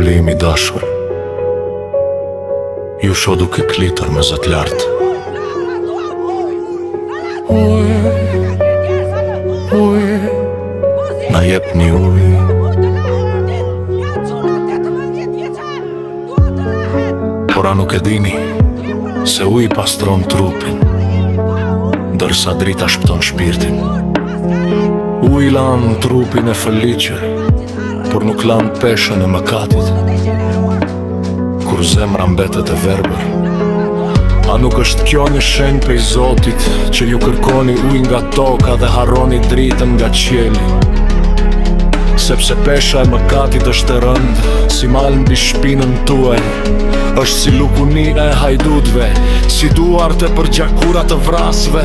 populimi dashur, ju sho duke klitër me zët lartë. Ujë, na jep një ujë. Por a nuk e dini se ujë pastron trupin, ndërsa drita shpëton shpirtin. Ujë lan trupin e fëlliqe, por nuk lan peshën e mëkatit. Kur zemra mbetet e verbër, a nuk është kjo një shenjë prej Zotit që ju kërkoni ujë nga toka dhe harroni dritën nga qieli? Sepse pesha e mëkatit është e rëndë, si mal mbi shpinën tuaj, është si lukuni e hajdutve, si duart e përgjakurat të vrasve,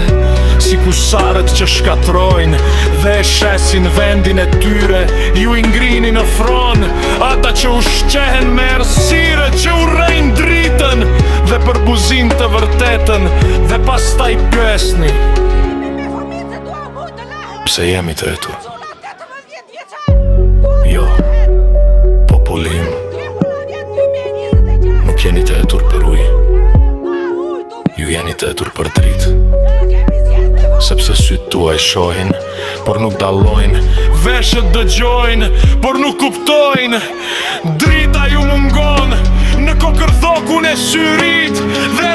si kusaret që shkatrojnë dhe e shesin vendin e tyre, ju i ngrini në fron, ata që ushqehen me errësire, që urrejnë dritën dhe përbuzin të vërtetën, dhe pastaj pyesni: pse jemi të etur? Jo, popullim, nuk jeni të etur për ujë, ju jeni të etur për dritë. Sepse sytë tuaj shohin, por nuk dallojnë, veshët dëgjojnë, por nuk kuptojnë. Drita ju mungon në kokërdhokun e syrit, dhe